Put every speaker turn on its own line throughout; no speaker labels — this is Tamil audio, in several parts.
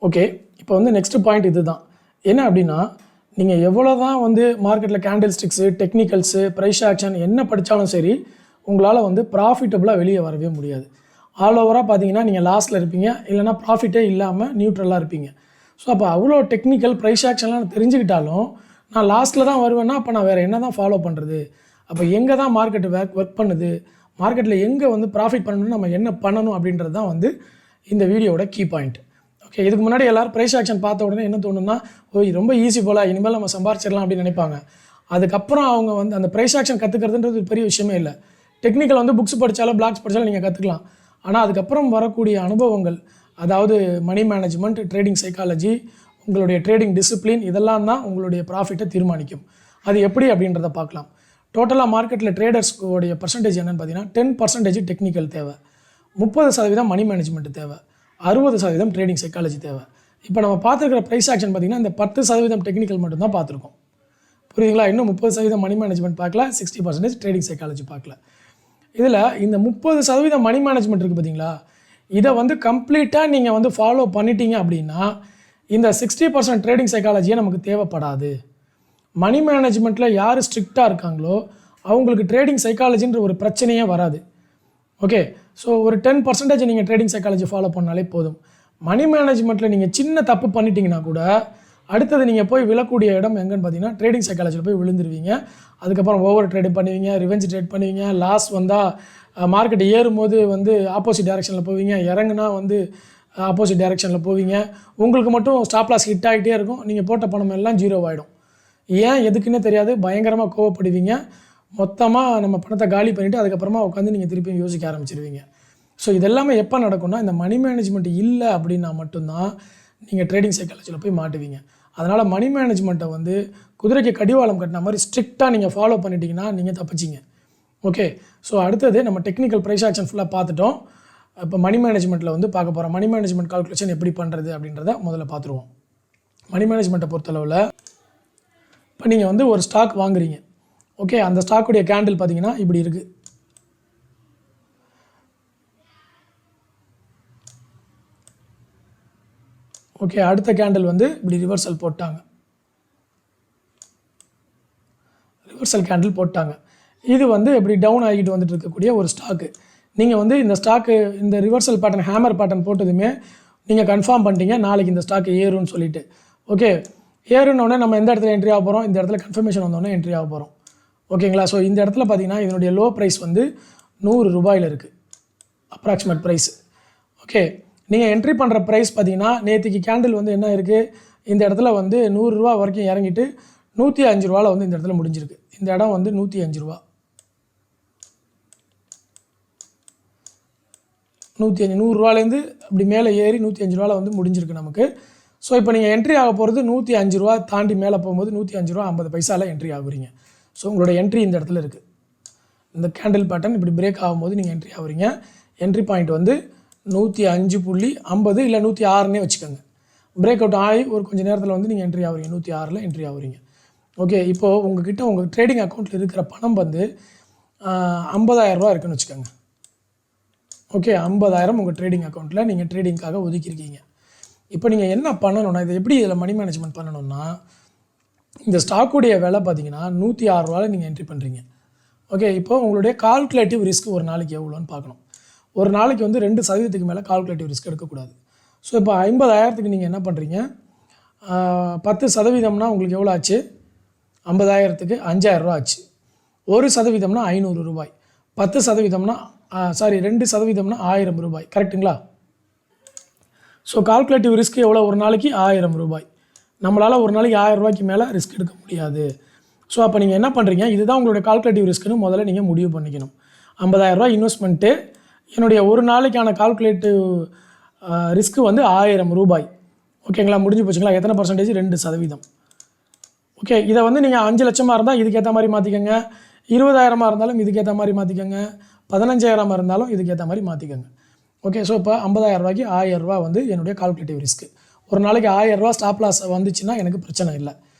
ஓகே, இப்போ வந்து நெக்ஸ்ட் பாயிண்ட் இதுதான். என்ன அப்படின்னா, நீங்கள் எவ்வளோ தான் வந்து மார்க்கெட்டில் கேண்டில் ஸ்டிக்ஸு, டெக்னிக்கல்ஸு, ப்ரைஸ் ஆக்ஷன் என்ன படித்தாலும் சரி, உங்களால் வந்து ப்ராஃபிட்டபுளாக வெளியே வரவே முடியாது. ஆல் ஓவராக பார்த்தீங்கன்னா நீங்கள் லாஸில் இருப்பீங்க, இல்லைனா ப்ராஃபிட்டே இல்லாமல் நியூட்ரலாக இருப்பீங்க. ஸோ அப்போ அவ்வளோ டெக்னிக்கல் ப்ரைஸ் ஆக்ஷன்லாம் நான் தெரிஞ்சுக்கிட்டாலும் நான் லாஸ்ட்டில் தான் வருவேன்னா அப்போ நான் வேறு என்ன தான் ஃபாலோ பண்ணுறது? அப்போ எங்கே தான் மார்க்கெட்டு ஒர்க் பண்ணுது, மார்க்கெட்டில் எங்கே வந்து ப்ராஃபிட் பண்ணணும்னு நம்ம என்ன பண்ணணும் அப்படின்றது தான் வந்து இந்த வீடியோவோட கீ பாயிண்ட். ஓகே, இதுக்கு முன்னாடி எல்லோரும் ப்ரைஸ் ஆக்ஷன் பார்த்த உடனே என்ன தோணுன்னா, ஓய் ரொம்ப ஈஸி போல், இனிமேல் நம்ம சம்பாரிச்சிடலாம் அப்படின்னு நினைப்பாங்க. அதுக்கப்புறம் அவங்க வந்து அந்த ப்ரைஸ் ஆக்ஷன் கற்றுக்கிறதுன்றது பெரிய விஷயமே இல்லை. டெக்னிக்கல் வந்து புக்ஸ் படித்தாலும் பிளாக்ஸ் படித்தாலும் நீங்கள் கற்றுக்கலாம். ஆனால் அதுக்கப்புறம் வரக்கூடிய அனுபவங்கள், அதாவது மணி மேனேஜ்மெண்ட், ட்ரேடிங் சைக்காலஜி, உங்களுடைய ட்ரேடிங் டிசிப்ளின், இதெல்லாம் தான் உங்களுடைய ப்ராஃபிட்டை தீர்மானிக்கும். அது எப்படி அப்படின்றத பார்க்கலாம். டோட்டலாக மார்க்கெட்டில் ட்ரேடர்ஸோடைய பர்சன்டேஜ் என்னென்னு பார்த்தீங்கன்னா 10% டெக்னிக்கல் தேவை, 30% மணி மேனேஜ்மெண்ட் தேவை, 60% ட்ரேடிங் சைக்காலஜி தேவை. இப்போ நம்ம பார்த்துருக்கிற ப்ரைஸ் ஆக்ஷன் பார்த்திங்கன்னா இந்த 10% டெக்னிக்கல் மட்டும்தான் பார்த்துருக்கோம். புரியுதுங்களா? இன்னும் 30% மணி மேனேஜ்மெண்ட் பார்க்கல, 60% ட்ரேடிங் சைக்காலஜி பார்க்கல. இதில் இந்த 30% மணி மேனேஜ்மெண்ட் இருக்குது பார்த்தீங்களா, இதை வந்து கம்ப்ளீட்டாக நீங்கள் வந்து ஃபாலோ பண்ணிட்டீங்க அப்படின்னா இந்த 60% ட்ரேடிங் சைக்காலஜியே நமக்கு தேவைப்படாது. மணி மேனேஜ்மெண்ட்டில் யார் ஸ்ட்ரிக்டாக இருக்காங்களோ அவங்களுக்கு ட்ரேடிங் சைக்காலஜின்ற ஒரு பிரச்சனையே வராது. ஓகே, ஸோ ஒரு 10% நீங்கள் ட்ரேடிங் சைக்காலஜி ஃபாலோ பண்ணாலே போதும். மணி மேனேஜ்மெண்ட்டில் நீங்கள் சின்ன தப்பு பண்ணிட்டீங்கன்னா கூட அடுத்தது நீங்கள் போய் விழக்கூடிய இடம் எங்கன்னு பார்த்தீங்கன்னா ட்ரேடிங் சைக்காலஜியில் போய் விழுந்துருவீங்க. அதுக்கப்புறம் ஓவர் ட்ரேடிங் பண்ணுவீங்க, ரிவெஞ்ச் ட்ரேட் பண்ணுவீங்க, லாஸ் வந்தால் மார்க்கெட் ஏறும்போது வந்து ஆப்போசிட் டைரெக்ஷனில் போவீங்க, இறங்குனா வந்து ஆப்போசிட் டைரெக்ஷனில் போவீங்க. உங்களுக்கு மட்டும் ஸ்டாப் லாஸ் ஹிட் ஆகிட்டே இருக்கும், நீங்கள் போட்ட பணம் எல்லாம் ஜீரோ ஆகிடும். ஏன் எதுக்குன்னே தெரியாது, பயங்கரமாக கோவப்படுவீங்க. மொத்தமாக நம்ம பணத்தை காலி பண்ணிவிட்டு அதுக்கப்புறமா உட்காந்து நீங்கள் திருப்பி யோசிக்க ஆரம்பிச்சிருவீங்க. ஸோ இதெல்லாமே எப்போ நடக்கும்னா இந்த மணி மேனேஜ்மெண்ட் இல்லை அப்படின்னா மட்டும்தான் நீங்கள் ட்ரேடிங் சைக்காலஜியில் போய் மாட்டுவீங்க. அதனால் மணி மேனேஜ்மெண்ட்டை வந்து குதிரைக்கு கடிவாளம் கட்டின மாதிரி ஸ்ட்ரிக்டாக நீங்கள் ஃபாலோ பண்ணிட்டீங்கன்னா நீங்கள் தப்பிச்சிங்க. ஓகே, ஸோ அடுத்தது நம்ம டெக்னிக்கல் ப்ரைஸ் ஆக்ஷன் ஃபுல்லாக பார்த்துட்டோம். இப்போ மணி மேனேஜ்மெண்ட்டில் வந்து பார்க்க போகிறோம். மணி மேனேஜ்மெண்ட் கால்குலேஷன் எப்படி பண்ணுறது அப்படின்றத முதல்ல பார்த்துருவோம். மணி மேனேஜ்மெண்ட்டை பொறுத்தளவில் இப்போ நீங்கள் வந்து ஒரு ஸ்டாக் வாங்குறீங்க. ஓகே, அந்த ஸ்டாக்குடைய கேண்டில் பார்த்தீங்கன்னா இப்படி இருக்குது. ஓகே, அடுத்த கேண்டில் வந்து இப்படி ரிவர்சல் போட்டாங்க. ரிவர்சல் கேண்டில் போட்டாங்க. இது வந்து இப்படி டவுன் ஆகிட்டு வந்துட்டு இருக்கக்கூடிய ஒரு ஸ்டாக்கு. நீங்கள் வந்து இந்த ஸ்டாக்கு இந்த ரிவர்சல் பேட்டர்ன் ஹேமர் பேட்டர்ன் போட்டதுமே நீங்கள் கன்ஃபார்ம் பண்ணிட்டீங்க நாளைக்கு இந்த ஸ்டாக்கு ஏறும்னு சொல்லிட்டு. ஓகே, ஏறுனோடனே நம்ம எந்த இடத்துல என்ட்ரி ஆக போகிறோம், இந்த இடத்துல கன்ஃபர்மேஷன் வந்தோடனே என்ட்ரி ஆக போகிறோம். ஓகேங்களா? ஸோ இந்த இடத்துல பார்த்தீங்கன்னா இதனுடைய லோ ப்ரைஸ் வந்து 100 ரூபாயில் இருக்குது, அப்ராக்சிமேட் ப்ரைஸ். ஓகே, நீங்கள் என்ட்ரி பண்ணுற ப்ரைஸ் பார்த்தீங்கன்னா நேற்றுக்கு கேண்டில் வந்து என்ன இருக்குது, இந்த இடத்துல வந்து 100 ரூபா வரைக்கும் இறங்கிட்டு 105 ரூபாவில் வந்து இந்த இடத்துல முடிஞ்சிருக்கு. இந்த இடம் வந்து 105 ரூபா, 100 ரூபாலேருந்து அப்படி மேலே ஏறி 105 ரூபாவில் வந்து முடிஞ்சிருக்கு நமக்கு. ஸோ இப்போ நீங்கள் என்ட்ரி ஆக போகிறது 105 ரூபா தாண்டி மேலே போகும்போது 105 ரூபா 50 பைசாவில் என்ட்ரி ஆகுறீங்க. ஸோ உங்களோட என்ட்ரி இந்த இடத்துல இருக்குது. இந்த கேண்டில் பேட்டர்ன் இப்படி பிரேக் ஆகும்போது நீங்கள் என்ட்ரி ஆகுறீங்க. என்ட்ரி பாயிண்ட் வந்து 105.50 இல்லை 106னே வச்சுக்கோங்க. பிரேக் அவுட் ஆகி ஒரு கொஞ்சம் நேரத்தில் வந்து நீங்கள் என்ட்ரி ஆகுறீங்க, 106ல் என்ட்ரி ஆகுறீங்க. ஓகே, இப்போது உங்கள்கிட்ட உங்கள் ட்ரேடிங் அக்கௌண்ட்டில் இருக்கிற பணம் வந்து 50,000 ரூபா இருக்குன்னு வச்சுக்கோங்க. ஓகே, 50,000 உங்கள் ட்ரேடிங் அக்கௌண்ட்டில் நீங்கள் ட்ரேடிங்காக ஒதுக்கியிருக்கீங்க. இப்போ நீங்கள் என்ன பண்ணணும்னா, இதை எப்படி இதில் மணி மேனேஜ்மெண்ட் பண்ணணும்னா, இந்த ஸ்டாக்குடைய விலை பார்த்தீங்கன்னா 106 ரூபாவில் நீங்கள் என்ட்ரி பண்ணுறீங்க. ஓகே, இப்போ உங்களுடைய கால்குலேட்டிவ் ரிஸ்க் ஒரு நாளைக்கு எவ்வளோன்னு பார்க்கணும். ஒரு நாளைக்கு வந்து 2% மேலே கால்குலேட்டிவ் ரிஸ்க் எடுக்கக்கூடாது. ஸோ இப்போ 50,000க்கு நீங்கள் என்ன பண்ணுறீங்க, 10%னா உங்களுக்கு எவ்வளோ ஆச்சு, 50,000க்கு 5,000 ரூபா ஆச்சு. 1%னா 500 ரூபாய், 10%னா 2%னா 1000 ரூபாய். கரெக்டுங்களா? ஸோ கால்குலேட்டிவ் ரிஸ்க் எவ்வளோ, ஒரு நாளைக்கு 1000 ரூபாய். நம்மளால் ஒரு நாளைக்கு 1000 ரூபாய்க்கு மேலே ரிஸ்க் எடுக்க முடியாது. ஸோ அப்போ நீங்கள் என்ன பண்ணுறீங்க, இதுதான் உங்களுடைய கால்குலேட்டிவ் ரிஸ்க்குன்னு முதல்ல நீங்கள் முடிவு பண்ணிக்கணும். 50,000 ரூபாய் இன்வெஸ்ட்மெண்ட்டு, என்னுடைய ஒரு நாளைக்கான கால்குலேட்டிவ் ரிஸ்க்கு வந்து 1000 ரூபாய். ஓகேங்களா? முடிஞ்சு போச்சுங்களா? எத்தனை பர்சன்டேஜ், 2%. ஓகே, இதை வந்து நீங்கள் 5 லட்சமாக இருந்தால் இதுக்கேற்ற மாதிரி மாற்றிக்கோங்க, 20,000 இருந்தாலும் இதுக்கேற்ற மாதிரி மாற்றிக்கோங்க, 15,000 இருந்தாலும் இதுக்கேற்ற மாதிரி மாற்றிக்கோங்க. ஓகே, ஸோ இப்போ 50,000 ரூபாய்க்கு 1000 ரூபா வந்து என்னுடைய கால்குலேட்டிவ் ரிஸ்க்கு. ஒரு நாளைக்கு 1000 ரூபா ஸ்டாப் லாஸ் வந்துச்சுன்னா எனக்கு பிரச்சனை இல்லை.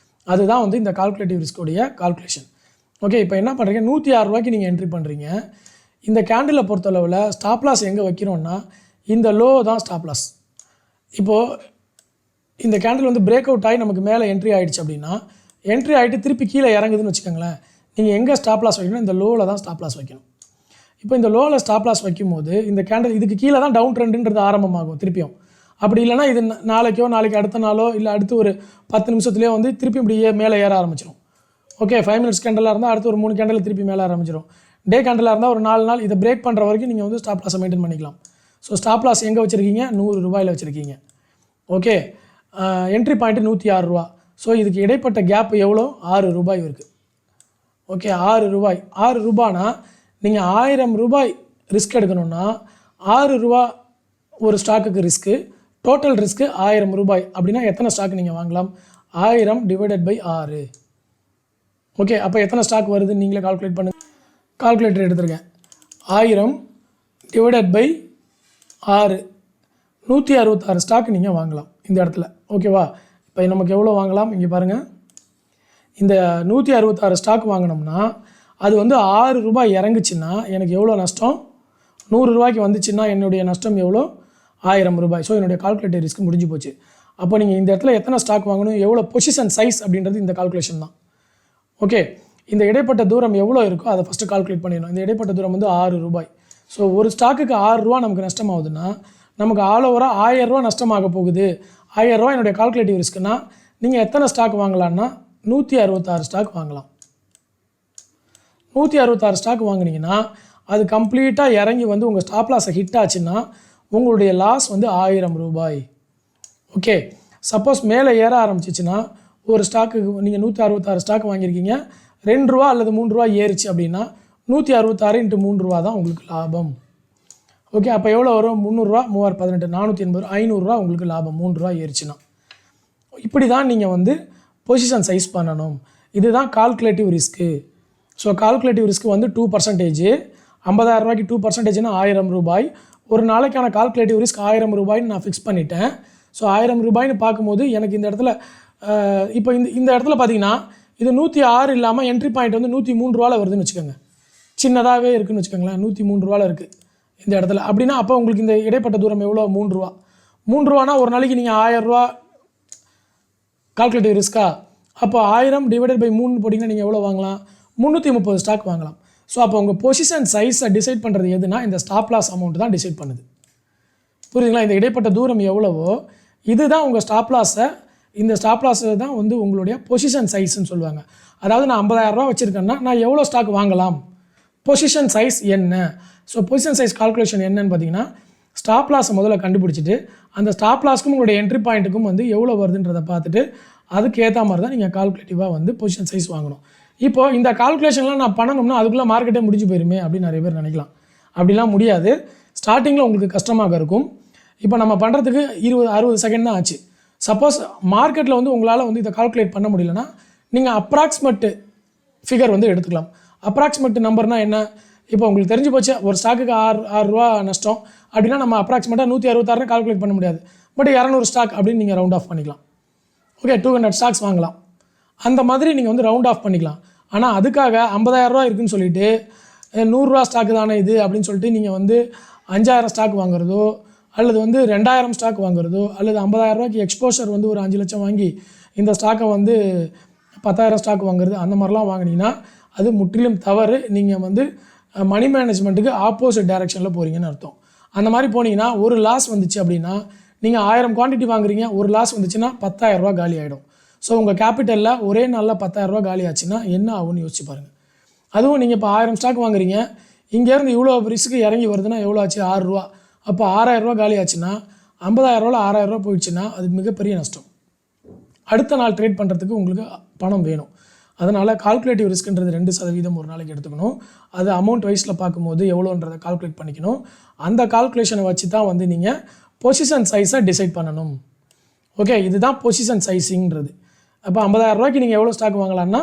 அதுதான் வந்து இந்த கால்குலேட்டிவ் ரிஸ்க்குடைய கால்குலேஷன். ஓகே, இப்போ என்ன பண்ணுறீங்க, 106 ரூபாய்க்கு நீங்கள் என்ட்ரி பண்ணுறீங்க. இந்த கேண்டிலை பொறுத்தளவில் ஸ்டாப் லாஸ் எங்கே வைக்கிறோன்னா இந்த லோ தான் ஸ்டாப் லாஸ். இப்போது இந்த கேண்டில் வந்து பிரேக் அவுட் ஆகி நமக்கு மேலே என்ட்ரி ஆகிடுச்சு அப்படின்னா, என்ட்ரி ஆகிட்டு திருப்பி கீழே இறங்குதுன்னு வச்சுக்கோங்களேன், நீங்கள் எங்கே ஸ்டாப் லாஸ் வைக்கணும், இந்த லோவில் தான் ஸ்டாப் லாஸ் வைக்கணும். இப்போ இந்த லோவில் ஸ்டாப் லாஸ் வைக்கும்போது இந்த கேண்டில் இதுக்கு கீழே தான் டவுன் ட்ரெண்டுன்றது ஆரம்பமாகும் திருப்பியும். அப்படி இல்லைனா இது நாளைக்கு அடுத்த நாளோ இல்லை அடுத்து ஒரு 10 நிமிஷத்துலேயோ வந்து திருப்பி இப்படியே மேலே ஏற ஆரம்பிச்சிடும். ஓகே, 5 மினிட்ஸ் கேண்டலாக இருந்தால் அடுத்து ஒரு 3 கேண்டில் திருப்பி மேலே ஆரம்பிச்சிடும். டே கேண்டலாக இருந்தால் ஒரு 4 நாள் இதை பிரேக் பண்ணுற வரைக்கும் நீங்கள் வந்து ஸ்டாப் லாஸை மெயின்டைன் பண்ணிக்கலாம். ஸோ ஸ்டாப் லாஸ் எங்கே வச்சுருக்கீங்க, 100 ரூபாயில் வச்சுருக்கீங்க. ஓகே, என்ட்ரி பாயிண்ட்டு 106 ரூபா. ஸோ இதுக்கு இடைப்பட்ட கேப் எவ்வளோ, 6 ரூபாய் இருக்குது. ஓகே, 6 ரூபாய். 6 ரூபானா நீங்கள் 1000 ரூபாய் ரிஸ்க் எடுக்கணும்னா 6 ரூபா ஒரு ஸ்டாக்குக்கு ரிஸ்க்கு, டோட்டல் ரிஸ்க்கு 1000 ரூபாய். அப்படின்னா எத்தனை ஸ்டாக் நீங்கள் வாங்கலாம், 1000 டிவைடட் பை 6. ஓகே, அப்போ எத்தனை ஸ்டாக் வருதுன்னு நீங்களே கால்குலேட் பண்ணுங்கள். கால்குலேட்டர் எடுத்துருக்கேன். 1000 டிவைடட் பை 6, 166 ஸ்டாக் நீங்கள் வாங்கலாம் இந்த இடத்துல. ஓகேவா, இப்போ நமக்கு எவ்வளோ வாங்கலாம் இங்கே பாருங்கள். இந்த 166 ஸ்டாக் வாங்கினோம்னா அது வந்து 6 ரூபாய் இறங்குச்சுன்னா எனக்கு எவ்வளோ நஷ்டம், 100 ரூபாய்க்கு வந்துச்சுன்னா என்னுடைய நஷ்டம் எவ்வளோ, 1000 ரூபாய். ஸோ என்னுடைய கால்குலேட்டர் ரிஸ்க் முடிஞ்சு போச்சு. அப்போ நீங்கள் இந்த இடத்துல எத்தனை ஸ்டாக் வாங்கணும், எவ்வளோ பொசிஷன் சைஸ் அப்படின்றது இந்த கால்குலேஷன் தான். ஓகே, இந்த இடைப்பட்ட தூரம் எவ்வளோ இருக்கோ அதை ஃபஸ்ட்டு கால்குலேட் பண்ணிடணும். இந்த இடைப்பட்ட தூரம் வந்து 6 ரூபாய். ஸோ ஒரு ஸ்டாக்குக்கு 6 ரூபா நமக்கு நஷ்டமாகுதுன்னா நமக்கு ஆல் ஓவராக 1000 ரூபா நஷ்டமாக போகுது. 1000 ரூபா என்னுடைய கால்குலேட்டிவ் ரிஸ்க்குன்னா நீங்கள் எத்தனை ஸ்டாக் வாங்கலான்னா 166 ஸ்டாக் வாங்கலாம். 166 ஸ்டாக் வாங்கினீங்கன்னா அது கம்ப்ளீட்டாக இறங்கி வந்து உங்கள் ஸ்டாப் லாஸை ஹிட் ஆச்சுன்னா உங்களுடைய லாஸ் வந்து 1000 ரூபாய். ஓகே, சப்போஸ் மேலே ஏற ஆரம்பிச்சிச்சுன்னா ஒரு ஸ்டாக்குக்கு நீங்கள் 166 ஸ்டாக் வாங்கியிருக்கீங்க, 2 ரூபா அல்லது 3 ரூபா ஏறிச்சு அப்படின்னா 166 × 3 ரூபா தான் உங்களுக்கு லாபம். ஓகே, அப்போ எவ்வளோ வரும், 300 ரூபா 3 18 480 500 ரூபா உங்களுக்கு லாபம் 3 ரூபா ஏறிச்சுன்னா. இப்படி தான் நீங்கள் வந்து பொசிஷன் சைஸ் பண்ணணும். இதுதான் calculative risk. So calculative risk வந்து 2%. 50,000 ரூபாய்க்கு 2%னா 1000 ரூபாய். ஒரு நாளைக்கான கால்குலேட்டிவ் ரிஸ்க் 1000 ரூபாய்னு நான் ஃபிக்ஸ் பண்ணிட்டேன். ஸோ 1000 ரூபாய்னு பார்க்கும்போது எனக்கு இந்த இடத்துல இப்போ இந்த இடத்துல பார்த்தீங்கன்னா இது 106 இல்லாமல் என்ட்ரி பாயிண்ட் வந்து 103 ரூபாவில் வருதுன்னு வச்சுக்கோங்க. சின்னதாகவே இருக்குதுன்னு வச்சுக்கோங்களேன், 103 ரூபாவில் இருக்குது இந்த இடத்துல. அப்படின்னா அப்போ உங்களுக்கு இந்த இடைப்பட்ட தூரம் எவ்வளோ, 3 ரூபா. 3 ரூபானா ஒரு நாளைக்கு நீங்கள் 1000 ரூபா கால்குலேட்டிவ் ரிஸ்க்கா, அப்போ 1000 டிவைடட் பை 3 போட்டிங்கன்னா நீங்கள் எவ்வளோ வாங்கலாம், 330 ஸ்டாக் வாங்கலாம். ஸோ அப்போ உங்கள் பொசிஷன் சைஸை டிசைட் பண்ணுறது எதுனா இந்த ஸ்டாப் லாஸ் அமௌண்ட் தான் டிசைட் பண்ணுது. புரியுதுங்களா, இந்த இடைப்பட்ட தூரம் எவ்வளவோ இதுதான் உங்கள் ஸ்டாப் லாஸை, இந்த ஸ்டாப் லாஸை தான் வந்து உங்களுடைய பொசிஷன் சைஸ்ன்னு சொல்லுவாங்க. அதாவது நான் 50,000 ரூபா வச்சுருக்கேன்னா நான் எவ்வளோ ஸ்டாக் வாங்கலாம், பொசிஷன் சைஸ் என்ன. ஸோ பொசிஷன் சைஸ் கால்குலேஷன் என்னன்னு பார்த்தீங்கன்னா ஸ்டாப் லாஸை முதல்ல கண்டுபிடிச்சிட்டு அந்த ஸ்டாப் லாஸ்க்கும் உங்களுடைய என்ட்ரி பாயிண்ட்டுக்கும் வந்து எவ்வளோ வருதுன்றதை பார்த்துட்டு அதுக்கு ஏற்ற மாதிரி தான் நீங்கள் கால்குலேட்டிவாக வந்து பொசிஷன் சைஸ் வாங்கணும். இப்போது இந்த கால்குலேஷன்லாம் நான் பண்ணணும்னா அதுக்குள்ளே மார்க்கெட்டே முடிஞ்சு போயிருமே அப்படின்னு நிறைய பேர் நினைக்கலாம். அப்படிலாம் முடியாது. ஸ்டார்டிங்கில் உங்களுக்கு கஷ்டமாக இருக்கும். இப்போ நம்ம பண்ணுறதுக்கு 20-60 செகண்ட் தான் ஆச்சு. சப்போஸ் மார்க்கெட்டில் வந்து உங்களால் வந்து இதை கால்குலேட் பண்ண முடியலன்னா நீங்கள் அப்ராக்சிமேட் ஃபிகர் வந்து எடுத்துக்கலாம். அப்ராக்சிமேட் நம்பர்னால் என்ன, இப்போ உங்களுக்கு தெரிஞ்சு போச்சு ஒரு ஸ்டாக்குக்கு 6 ரூபா நஷ்டம் அப்படின்னா நம்ம அப்ராக்சிமேட்டாக 166 கால்குலேட் பண்ண முடியாது. பட் 200 ஸ்டாக் அப்படின்னு நீங்கள் ரவுண்ட் ஆஃப் பண்ணிக்கலாம். ஓகே, 200 ஸ்டாக்ஸ் வாங்கலாம். அந்த மாதிரி நீங்கள் வந்து ரவுண்ட் ஆஃப் பண்ணிக்கலாம். ஆனால் அதுக்காக 50,000 ரூபா இருக்குதுன்னு சொல்லிவிட்டு 100 ரூபா ஸ்டாக்கு தானே இது அப்படின்னு சொல்லிட்டு நீங்கள் வந்து 5000 ஸ்டாக் வாங்குறதோ அல்லது வந்து 2000 ஸ்டாக் வாங்குறதோ அல்லது 50,000 ரூபாய்க்கு எக்ஸ்போஷர் வந்து ஒரு 5 லட்சம் வாங்கி இந்த ஸ்டாக்கை வந்து 10,000 ஸ்டாக் வாங்குறது அந்த மாதிரிலாம் வாங்கினீங்கன்னா அது முற்றிலும் தவறு. நீங்கள் வந்து மணி மேனேஜ்மெண்ட்டுக்கு ஆப்போசிட் டைரெக்ஷனில் போகிறீங்கன்னு அர்த்தம். அந்த மாதிரி போனீங்கன்னா ஒரு லாஸ் வந்துச்சு அப்படின்னா நீங்கள் 1000 குவான்டிட்டி வாங்குறீங்க, ஒரு லாஸ் வந்துச்சுன்னா 10,000 ரூபா காலி ஆகிடும். ஸோ உங்கள் கேபிட்டலில் ஒரே நாளில் 10,000 ரூபா காலி ஆச்சுன்னா என்ன ஆகும்னு யோசிச்சு பாருங்கள். அதுவும் நீங்கள் இப்போ 1000 ஸ்டாக் வாங்குறீங்க, இங்கேருந்து இவ்வளோ ரிஸ்க்கு இறங்கி வருதுன்னா எவ்வளோ ஆச்சு, 6 ரூபா. அப்போ 6000 ரூபா காலி ஆச்சுன்னா 50,000 ரூபாவில் 6000 ரூபா போயிடுச்சுன்னா அது மிகப்பெரிய நஷ்டம். அடுத்த நாள் ட்ரேட் பண்ணுறதுக்கு உங்களுக்கு பணம் வேணும். அதனால் கால்குலேட்டிவ் ரிஸ்க்ன்றது 2% ஒரு நாளைக்கு எடுத்துக்கணும். அது அமௌண்ட் வைஸில் பார்க்கும்போது எவ்வளோன்றதை கால்குலேட் பண்ணிக்கணும். அந்த கால்குலேஷனை வச்சு தான் வந்து நீங்கள் பொசிஷன் சைஸை டிசைட் பண்ணணும். ஓகே, இதுதான் பொசிஷன் சைஸிங்கிறது. அப்போ 50,000 ரூபாய்க்கு நீங்கள் எவ்வளோ ஸ்டாக் வாங்கலாம்னா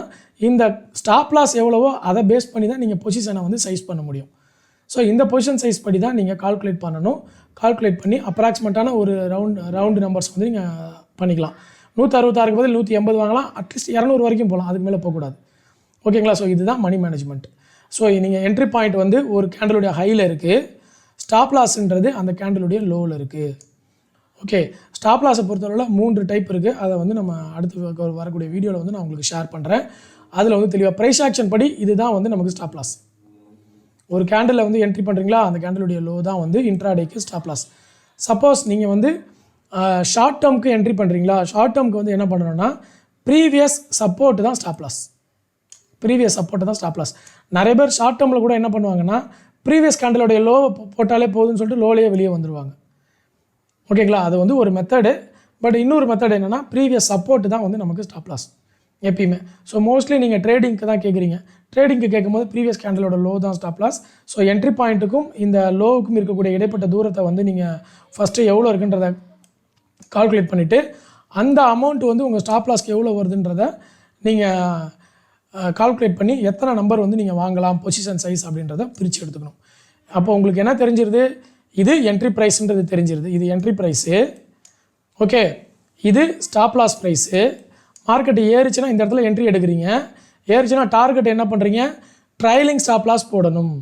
இந்த ஸ்டாப் லாஸ் எவ்வளவோ அதை பேஸ் பண்ணி தான் நீங்கள் பொசிஷனை வந்து சைஸ் பண்ண முடியும். ஸோ இந்த பொசிஷன் சைஸ் படி தான் நீங்கள் கால்குலேட் பண்ணணும். கால்குலேட் பண்ணி அப்ராக்சிமேட்டான ஒரு ரவுண்டு நம்பர்ஸ் வந்து நீங்கள் பண்ணிக்கலாம். 166க்கு பதில் 180 வாங்கலாம், அட்லீஸ்ட் 200 வரைக்கும் போகலாம், அதுக்கு மேலே போகக்கூடாது. ஓகேங்களா, ஸோ இதுதான் மணி மேனேஜ்மெண்ட். ஸோ நீங்கள் என்ட்ரி பாயிண்ட் வந்து ஒரு கேண்டலுடைய ஹையில் இருக்குது, ஸ்டாப் லாஸ்ன்றது அந்த கேண்டலுடைய லோவில் இருக்குது. ஓகே, ஸ்டாப் லாஸை பொறுத்தவரையில் 3 டைப் இருக்குது. அதை வந்து நம்ம அடுத்து வரக்கூடிய வீடியோவில் வந்து நான் உங்களுக்கு ஷேர் பண்ணுறேன். அதில் வந்து தெளிவாக ப்ரைஸ் ஆக்ஷன் படி இதுதான் வந்து நமக்கு ஸ்டாப் லாஸ். ஒரு கேண்டில் வந்து என்ட்ரி பண்ணுறீங்களா, அந்த கேண்டிலுடைய லோ தான் வந்து இன்ட்ராடேக்கு ஸ்டாப் லாஸ். சப்போஸ் நீங்கள் வந்து ஷார்ட் டேர்முக்கு என்ட்ரி பண்ணுறீங்களா, ஷார்ட் டேர்முக்கு வந்து என்ன பண்ணணும்னா ப்ரீவியஸ் சப்போர்ட் தான் ஸ்டாப் லாஸ். ப்ரீவியஸ் சப்போர்ட் தான் ஸ்டாப் லாஸ். நிறைய பேர் ஷார்ட் டேர்மில் கூட என்ன பண்ணுவாங்கன்னா ப்ரீவியஸ் கேண்டிலுடைய லோ போட்டாலே போதும்னு சொல்லிட்டு லோலேயே வெளியே வந்துடுவாங்க. ஓகேங்களா, அது வந்து ஒரு மெத்தடு. பட் இன்னொரு மெத்தட் என்னென்னா ப்ரீவியஸ் சப்போர்ட் தான் வந்து நமக்கு ஸ்டாப் லாஸ் எப்பயுமே. ஸோ மோஸ்ட்லி நீங்கள் ட்ரேடிங்க்கு தான் கேட்குறீங்க. ட்ரேடிங்க்கு கேட்கும்போது ப்ரீவியஸ் கேண்டலோட லோ தான் ஸ்டாப் லாஸ். ஸோ என்ட்ரி பாயிண்ட்டுக்கும் இந்த லோவுக்கும் இருக்கக்கூடிய இடைப்பட்ட தூரத்தை வந்து நீங்கள் ஃபஸ்ட்டு எவ்வளோ இருக்குன்றதை கால்குலேட் பண்ணிவிட்டு அந்த அமௌண்ட் வந்து உங்கள் ஸ்டாப் லாஸ்க்கு எவ்வளோ வருதுன்றதை நீங்கள் கால்குலேட் பண்ணி எத்தனை நம்பர் வந்து நீங்கள் வாங்கலாம், பொசிஷன் சைஸ் அப்படின்றத பிரித்து எடுத்துக்கணும். அப்போ உங்களுக்கு என்ன தெரிஞ்சிருது, இது என்ட்ரி ப்ரைஸ்ன்றது தெரிஞ்சிருது. இது என்ட்ரி ப்ரைஸு. ஓகே, இது ஸ்டாப் லாஸ் ப்ரைஸு. மார்க்கெட் ஏறிச்சுன்னா இந்த இடத்துல என்ட்ரி எடுக்கிறீங்க. ஏறிச்சுன்னா டார்கெட் என்ன பண்ணுறீங்க, ட்ரைலிங் ஸ்டாப் லாஸ் போடணும்.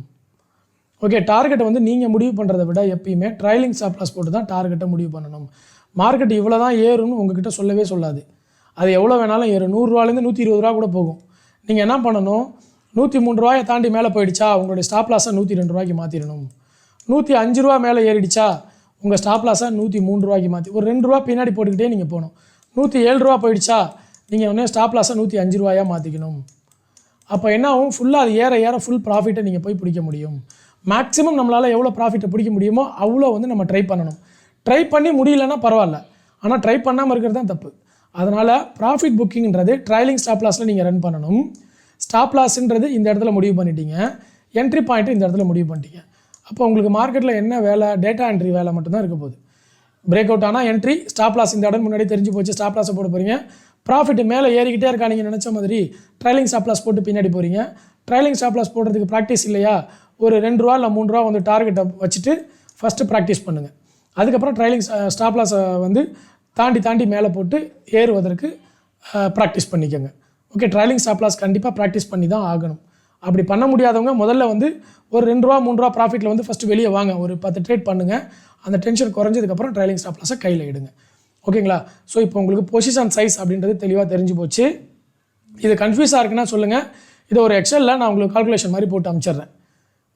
ஓகே, டார்கெட்டை வந்து நீங்கள் முடிவு பண்ணுறதை விட எப்பயுமே ட்ரைலிங் ஸ்டாப் லாஸ் போட்டு தான் டார்கெட்டை முடிவு பண்ணணும். மார்க்கெட் இவ்வளோ தான் ஏறும்னு உங்ககிட்ட சொல்லவே சொல்லாது. அது எவ்வளோ வேணாலும் ஏறும். 100 ரூபாலேருந்து 120 ரூபா கூட போகும். நீங்கள் என்ன பண்ணணும், 103 ரூபாயை தாண்டி மேலே போயிடுச்சா உங்களுடைய ஸ்டாப் லாஸை 102 ரூபாய்க்கு மாற்றிடணும். 105 ரூபா மேலே ஏறிடுச்சா உங்கள் ஸ்டாப் லாஸை 103 ரூபாய்க்கு மாற்றி ஒரு 2 ரூபா பின்னாடி போட்டுக்கிட்டே நீங்கள் போகணும். 107 ரூபா போயிடுச்சா நீங்கள் உடனே ஸ்டாப் லாஸை 105 ரூபாயாக மாற்றிக்கணும். அப்போ என்ன ஆகும், ஃபுல்லாக அது ஏற ஏற ஃபுல் ப்ராஃபிட்டை நீங்கள் போய் பிடிக்க முடியும். மேக்ஸிமம் நம்மளால் எவ்வளோ ப்ராஃபிட்டை பிடிக்க முடியுமோ அவ்வளோ வந்து நம்ம ட்ரை பண்ணணும். ட்ரை பண்ணி முடியலன்னா பரவாயில்ல, ஆனால் ட்ரை பண்ணாமல் இருக்கிறது தான் தப்பு. அதனால் ப்ராஃபிட் புக்கிங்கிறது ட்ரைலிங் ஸ்டாப் லாஸில் நீங்கள் ரன் பண்ணணும். ஸ்டாப் லாஸ்ன்றது இந்த இடத்துல முடிவு பண்ணிட்டீங்க, என்ட்ரி பாயிண்ட்டு இந்த இடத்துல முடிவு பண்ணிட்டீங்க. அப்போ உங்களுக்கு மார்க்கெட்டில் என்ன வேலை, டேட்டா என்ட்ரி வேலை மட்டும்தான் இருக்க போகுது. பிரேக் அவுட் ஆனால் என்ட்ரி, ஸ்டாப் லாஸ் இந்த இடம் முன்னாடி தெரிஞ்சு போச்சு, ஸ்டாப் லாஸை போட போகிறீங்க. ப்ராஃபிட் மேலே ஏறிக்கிட்டே இருக்கா நீங்கள் நினச்ச மாதிரி, ட்ரைலிங் ஸ்டாப் லாஸ் போட்டு பின்னாடி போகிறீங்க. ட்ரைலிங் ஸ்டாப் லாஸ் போடுறதுக்கு ப்ராக்டிஸ் இல்லையா, ஒரு 2 ரூபா இல்லை 3 ரூபா வந்து டார்கெட்டை வச்சுட்டு ஃபஸ்ட்டு ப்ராக்டிஸ் பண்ணுங்கள். அதுக்கப்புறம் ட்ரைலிங் ஸ்டாப் லாஸை வந்து தாண்டி மேலே போட்டு ஏறுவதற்கு ப்ராக்டிஸ் பண்ணிக்கோங்க. ஓகே, ட்ரைலிங் ஸ்டாப் லாஸ் கண்டிப்பாக ப்ராக்டிஸ் பண்ணி தான் ஆகணும். அப்படி பண்ண முடியாதவங்க முதல்ல வந்து ஒரு 2 ரூபா 3 ரூபா ப்ராஃபிட்டில் வந்து ஃபஸ்ட்டு வெளியே வாங்க, ஒரு 10 ட்ரேட் பண்ணுங்கள். அந்த டென்ஷன் குறைஞ்சதுக்கப்புறம் ட்ரைலிங் ஸ்டாப் லாஸை கையில் எடுங்க. ஓகேங்களா, ஸோ இப்போ உங்களுக்கு பொசிஷன் சைஸ் அப்படின்றது தெளிவாக தெரிஞ்சு போச்சு. இது கன்ஃபியூஸாக இருக்குன்னா சொல்லுங்கள், இதை ஒரு எக்ஸலில் நான் உங்களுக்கு கால்குலேஷன் மாதிரி போட்டு அனுப்பிச்சிடுறேன்.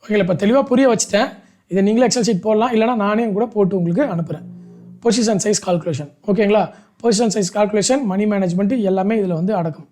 ஓகேங்களா, இப்போ தெளிவாக புரிய வச்சுட்டேன். இதை நீங்களே எக்ஸல் ஷீட் போடலாம், இல்லைனா நானே கூட போட்டு உங்களுக்கு அனுப்புகிறேன். Position size calculation. ஓகேங்களா, பொசிஷன் சைஸ் கால்குலேஷன், மணி மேனேஜ்மெண்ட்டு எல்லாமே இதில் வந்து அடக்கும்.